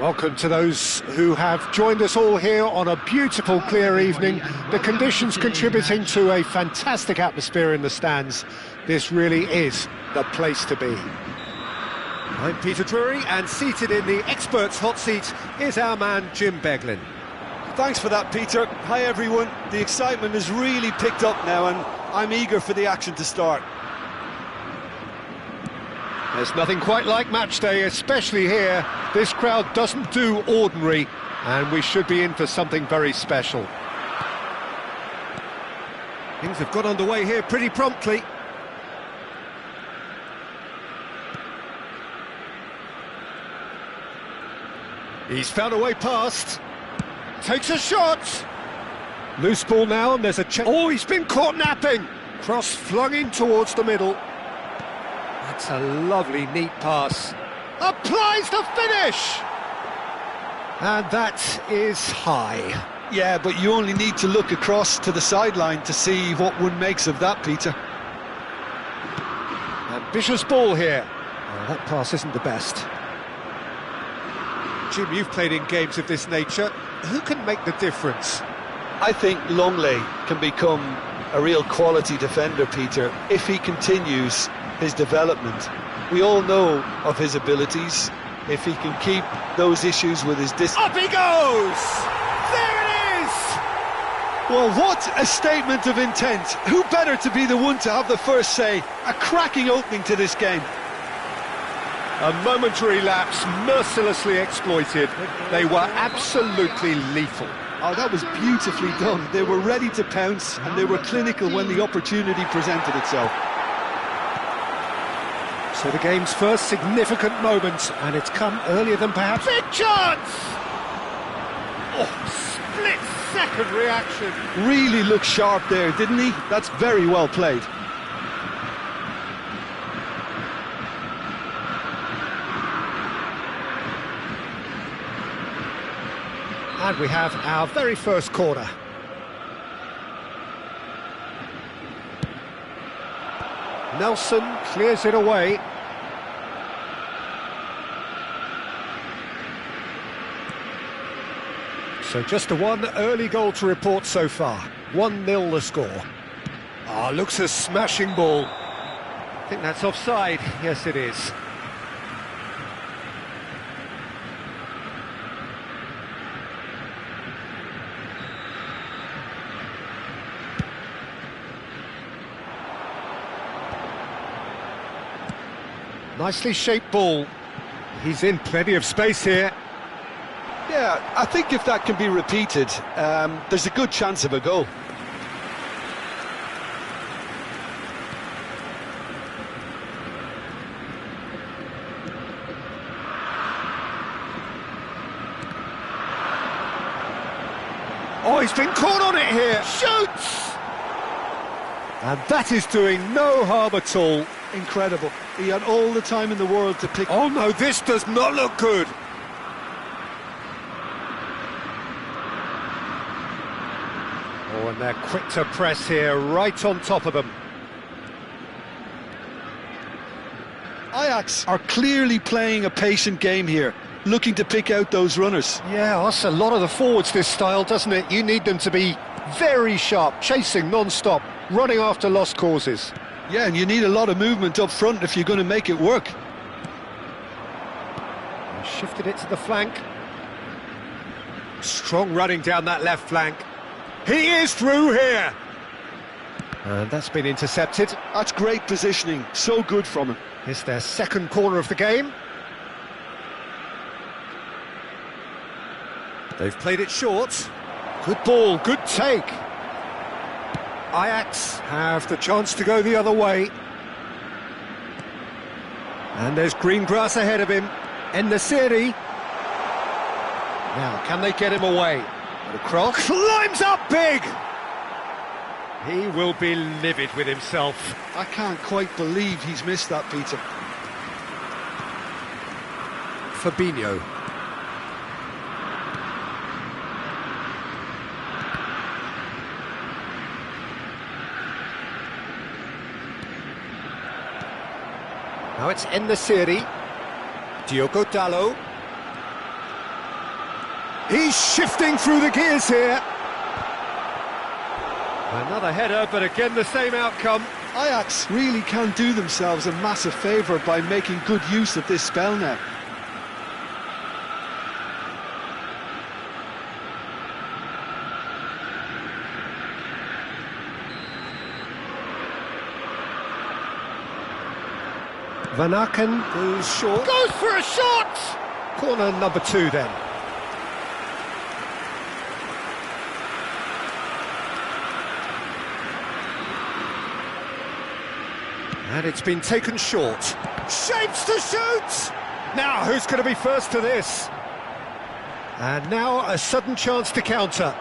Welcome to those who have joined us all here on a beautiful, clear evening. The conditions contributing to a fantastic atmosphere in the stands. This really is the place to be. I'm Peter Drury, and seated in the experts' hot seat is our man Jim Beglin. Thanks for that, Peter. Hi, everyone. The excitement has really picked up now, and I'm eager for the action to start. There's nothing quite like match day, especially here. This crowd doesn't do ordinary, and we should be in for something very special. Things have got underway here pretty promptly. He's found a way past. Takes a shot. Loose ball now, and there's a chance. Oh, he's been caught napping. Cross flung in towards the middle. That's a lovely, neat pass. Applies the finish! And that is high. Yeah, but you only need to look across to the sideline to see what one makes of that, Peter. Ambitious ball here. Oh, that pass isn't the best. Jim, you've played in games of this nature. Who can make the difference? I think Longley can become a real quality defender, Peter, if he continues his development. We all know of his abilities. If he can keep those issues with his distance. Up he goes! There it is! Well, what a statement of intent. Who better to be the one to have the first say? A cracking opening to this game. A momentary lapse, mercilessly exploited. They were absolutely lethal. Oh, that was beautifully done. They were ready to pounce, and they were clinical when the opportunity presented itself. So the game's first significant moment, and it's come earlier than perhaps. Big chance! Oh, split-second reaction. Really looked sharp there, didn't he? That's very well played. And we have our very first corner. Nelson clears it away. So just the one early goal to report so far. 1-0 the score. Ah, looks a smashing ball. I think that's offside. Yes, it is. Nicely shaped ball. He's in plenty of space here. Yeah, I think if that can be repeated, there's a good chance of a goal. Oh, he's been caught on it here. Shoots! And that is doing no harm at all. Incredible. He had all the time in the world to pick. Oh no, this does not look good. Oh, and they're quick to press here, right on top of them. Ajax are clearly playing a patient game here, looking to pick out those runners. Yeah, that's a lot of the forwards, this style, doesn't it? You need them to be very sharp, chasing non-stop, running after lost causes. Yeah, and you need a lot of movement up front if you're going to make it work. He shifted it to the flank. Strong running down that left flank. He is through here! And that's been intercepted. That's great positioning, so good from him. It's their second corner of the game. They've played it short. Good ball, good take. Ajax have the chance to go the other way. And there's green grass ahead of him. En-Nesyri. Now, can they get him away? The cross climbs up big! He will be livid with himself. I can't quite believe he's missed that, Peter. Fabinho. Now it's En-Nesyri. Diogo Dalot. He's shifting through the gears here. Another header, but again the same outcome. Ajax really can do themselves a massive favour by making good use of this spell now. Van Aken goes short. Goes for a shot! Corner number 2 then. And it's been taken short. Shapes to shoot! Now, who's going to be first to this? And now a sudden chance to counter.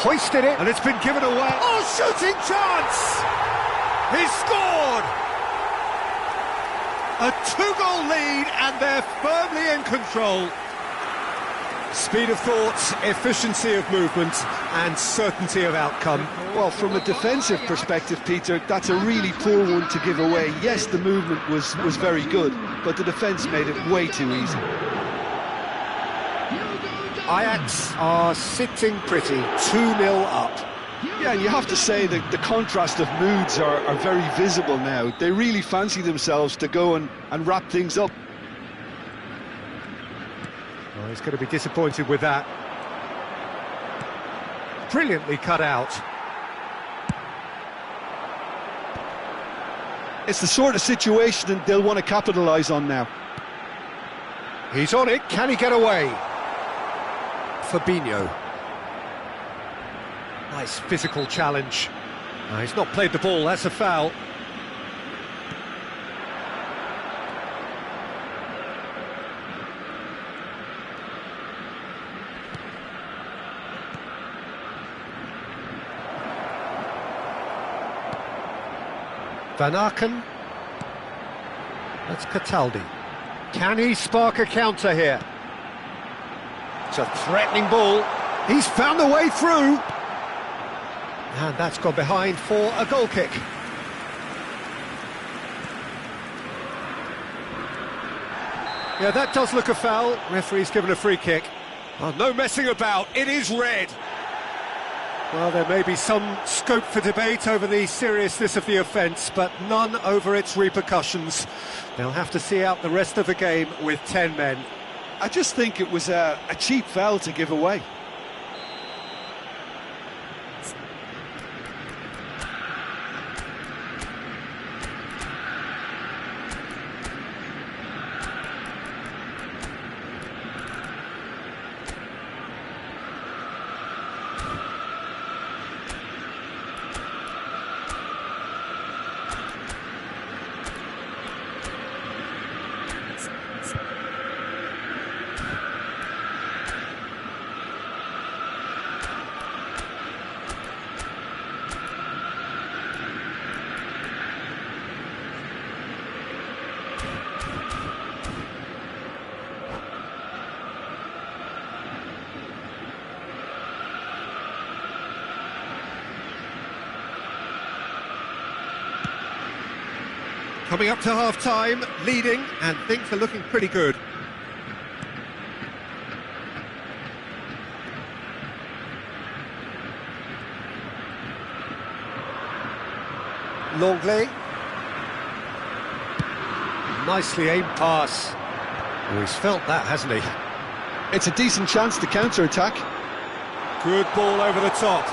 Hoisted it, and it's been given away. Oh, shooting chance! He's scored! A 2-goal lead, and they're firmly in control. Speed of thought, efficiency of movement, and certainty of outcome. Well, from a defensive perspective, Peter, that's a really poor one to give away. Yes, the movement was very good, but the defence made it way too easy. Ajax are sitting pretty, 2-0 up. Yeah, and you have to say that the contrast of moods are very visible now. They really fancy themselves to go and wrap things up. Well, he's going to be disappointed with that. Brilliantly cut out. It's the sort of situation that they'll want to capitalise on now. He's on it, can he get away? Fabinho. Nice physical challenge. He's not played the ball, that's a foul. Van Aken. That's Cataldi. Can he spark a counter here? It's a threatening ball. He's found a way through. And that's gone behind for a goal kick. Yeah, that does look a foul. Referee's given a free kick. Oh, no messing about, it is red. Well, there may be some scope for debate over the seriousness of the offence, but none over its repercussions. They'll have to see out the rest of the game with 10 men. I just think it was a cheap foul to give away. Coming up to half-time, leading, and things are looking pretty good. Longley. Nicely aimed pass. Oh, he's felt that, hasn't he? It's a decent chance to counter-attack. Good ball over the top.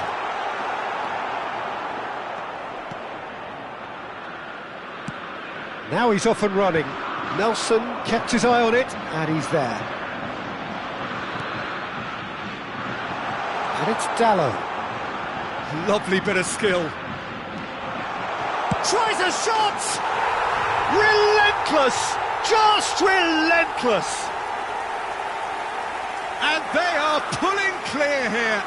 Now he's off and running. Nelson kept his eye on it, and he's there. And it's Dallo. Lovely bit of skill. Tries a shot! Relentless! Just relentless! And they are pulling clear here.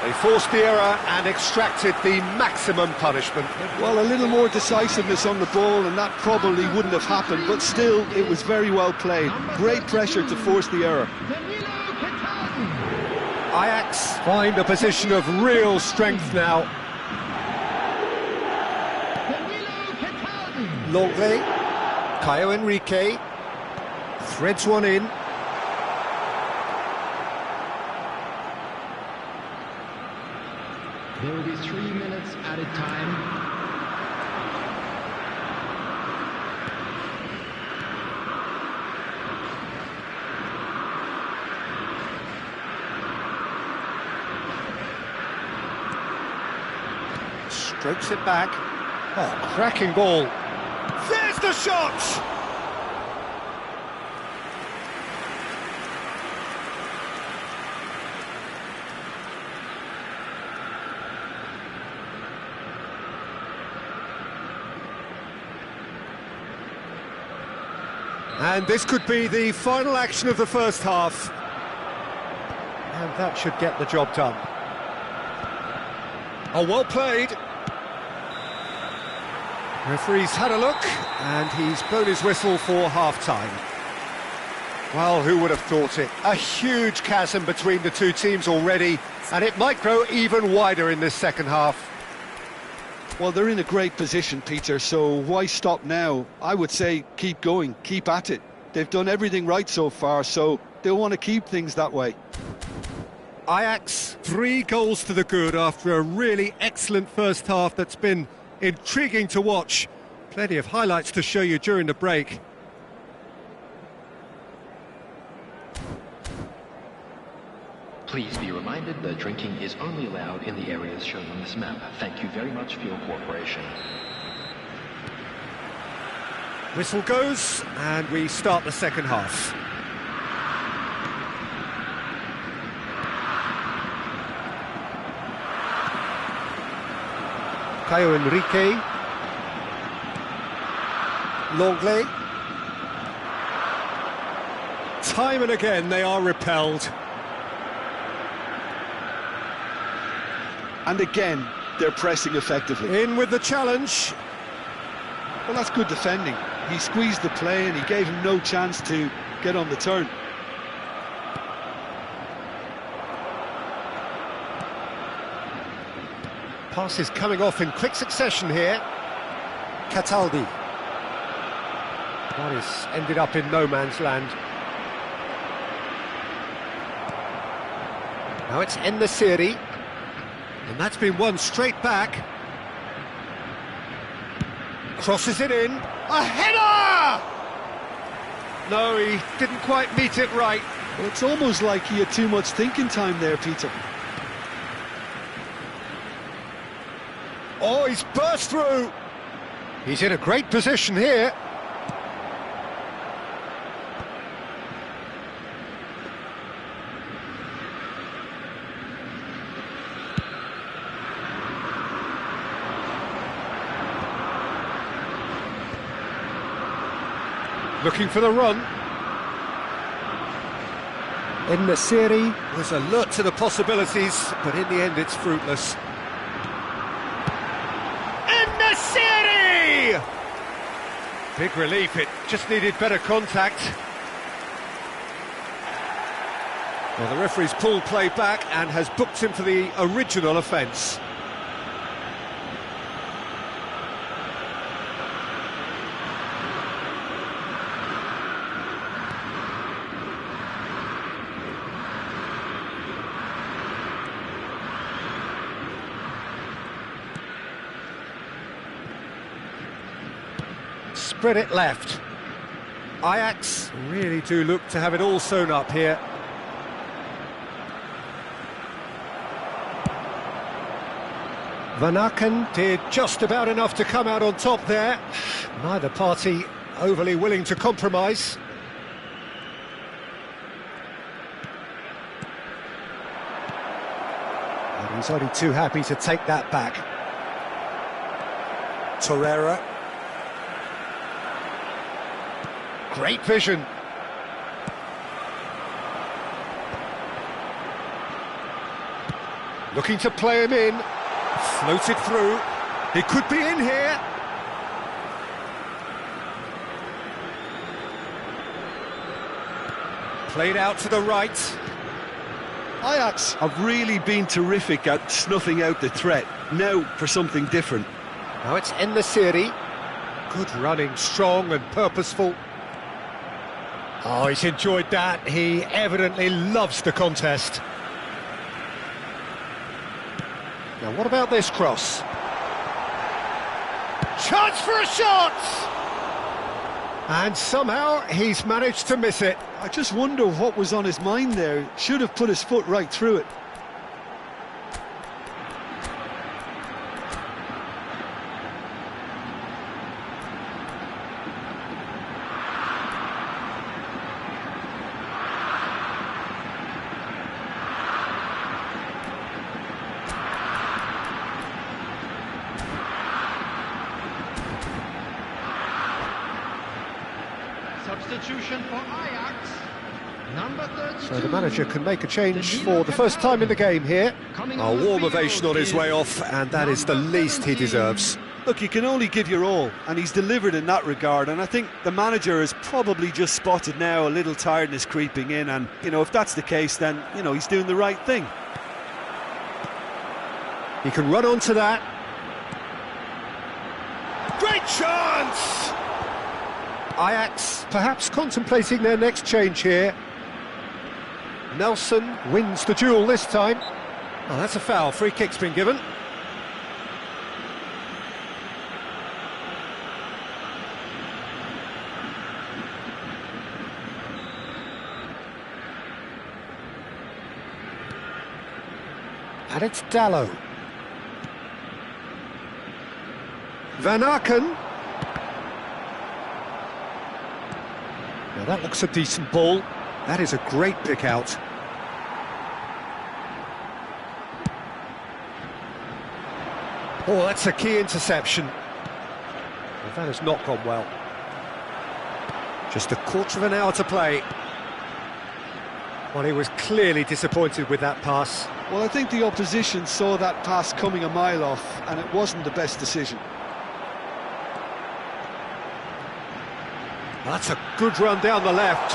They forced the error and extracted the maximum punishment. Well, a little more decisiveness on the ball and that probably wouldn't have happened, but still, it was very well played. Great pressure to force the error. Ajax find a position of real strength now. Longley, Caio Henrique, threads one in. 3 minutes added time. Strokes it back. Oh, cracking ball. There's the shot! And this could be the final action of the first half. And that should get the job done. Oh, well played. Referee's had a look, and he's blown his whistle for half-time. Well, who would have thought it? A huge chasm between the two teams already, and it might grow even wider in this second half. Well, they're in a great position, Peter, so why stop now? I would say keep going, keep at it. They've done everything right so far, so they'll want to keep things that way. Ajax, 3 goals to the good after a really excellent first half that's been intriguing to watch. Plenty of highlights to show you during the break. Please be reminded that drinking is only allowed in the areas shown on this map. Thank you very much for your cooperation. Whistle goes, and we start the second half. Caio Henrique. Longley. Time and again they are repelled. And again, they're pressing effectively. In with the challenge. Well, that's good defending. He squeezed the play and he gave him no chance to get on the turn. Passes coming off in quick succession here. Cataldi. That is ended up in no man's land. Now it's En-Nesyri. And that's been won straight back. Crosses it in. A header! No, he didn't quite meet it right. Well, it's almost like he had too much thinking time there, Peter. Oh, he's burst through. He's in a great position here. Looking for the run. En-Nesyri was alert to the possibilities, but in the end it's fruitless. En-Nesyri! Big relief, it just needed better contact. Well, the referee's pulled play back and has booked him for the original offence. Spread it left. Ajax really do look to have it all sewn up here. Van Aken did just about enough to come out on top there. Neither party overly willing to compromise. And he's only too happy to take that back. Torreira. Great vision. Looking to play him in. Floated through. He could be in here. Played out to the right. Ajax have really been terrific at snuffing out the threat. Now for something different. Now it's En-Nesyri. Good running, strong and purposeful. Oh, he's enjoyed that. He evidently loves the contest. Now, what about this cross? Chance for a shot! And somehow he's managed to miss it. I just wonder what was on his mind there. Should have put his foot right through it. Substitution for Ajax, number 32. So the manager can make a change for the first time in the game here. A warm ovation on his way off, and that is the least he deserves. Look, you can only give your all, and he's delivered in that regard, and I think the manager has probably just spotted now a little tiredness creeping in, and, you know, if that's the case, then, you know, he's doing the right thing. He can run onto that. Great chance! Ajax perhaps contemplating their next change here. Nelson wins the duel this time. Oh, that's a foul. Free kick's been given. And it's Dallo. Van Aken. Now that looks a decent ball. That is a great pick out. Oh, that's a key interception. Well, that has not gone well. Just a quarter of an hour to play. Well, he was clearly disappointed with that pass. Well, I think the opposition saw that pass coming a mile off, and it wasn't the best decision. That's a good run down the left.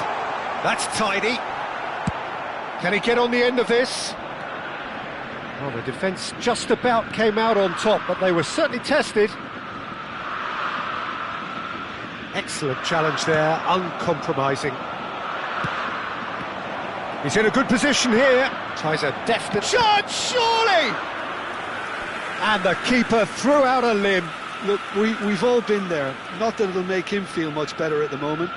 That's tidy. Can he get on the end of this? Well, the defence just about came out on top, but they were certainly tested. Excellent challenge there, uncompromising. He's in a good position here. Tries a definite shot, surely! And the keeper threw out a limb. Look, we've all been there. Not that it'll make him feel much better at the moment.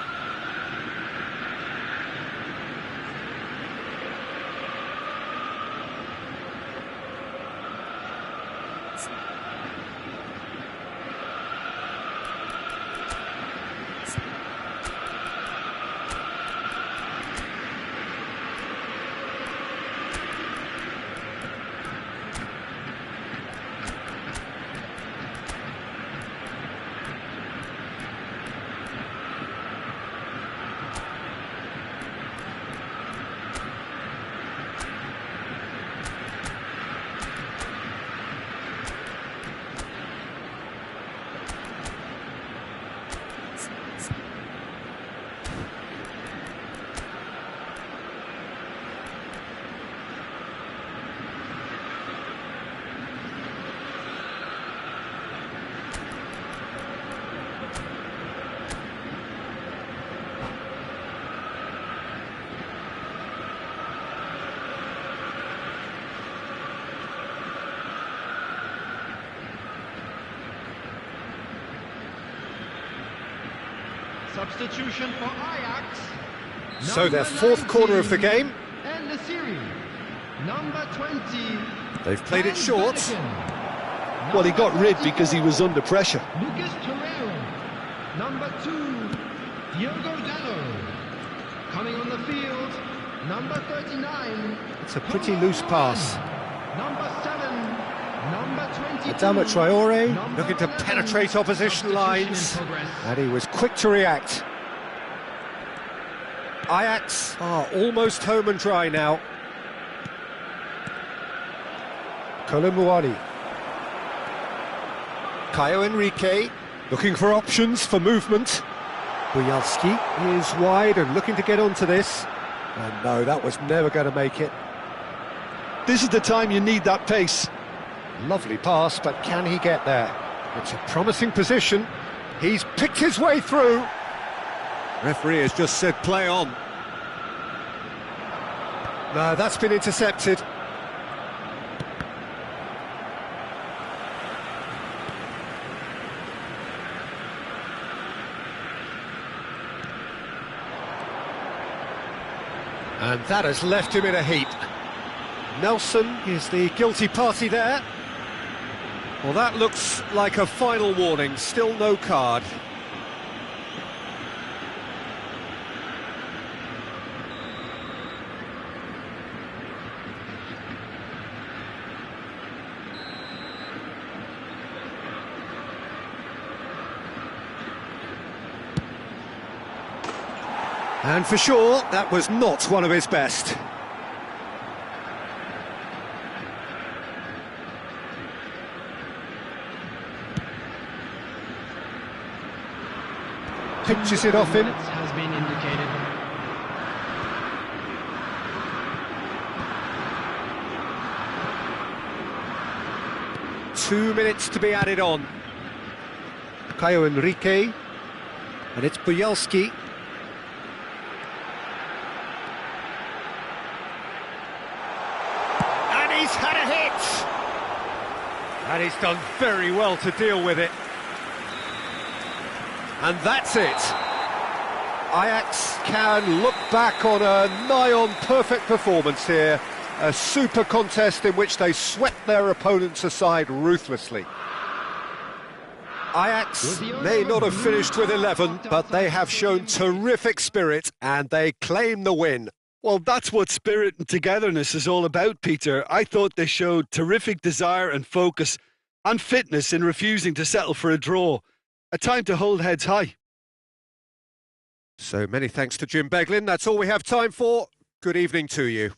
Substitution for Ajax. So their fourth quarter of the game. And the series, number 20. They've played it short. Well, he got rid because he was under pressure. Lucas Torreira, number 2. Diogo Dallo. Coming on the field, number 39. It's a pretty loose pass. Number 7. Number 22. Adama Traore looking to 11. penetrate opposition lines, and he was quick to react. Ajax are almost home and dry now. Kolomuani. Caio Henrique looking for options for movement. Bujalski is wide and looking to get onto this. And no, that was never going to make it. This is the time you need that pace. Lovely pass, but can he get there? It's a promising position. He's picked his way through. Referee has just said play on. No, that's been intercepted. And that has left him in a heap. Nelson is the guilty party there. Well, that looks like a final warning, still no card. And for sure, that was not one of his best. Pinches it off him. Has been indicated. Two minutes to be added on. Caio Enrique. And it's Bujalski. And he's had a hit! And he's done very well to deal with it. And that's it. Ajax can look back on a nigh-on perfect performance here. A super contest in which they swept their opponents aside ruthlessly. Ajax may not have finished with 11, but they have shown terrific spirit and they claim the win. Well, that's what spirit and togetherness is all about, Peter. I thought they showed terrific desire and focus and fitness in refusing to settle for a draw. A time to hold heads high. So many thanks to Jim Beglin. That's all we have time for. Good evening to you.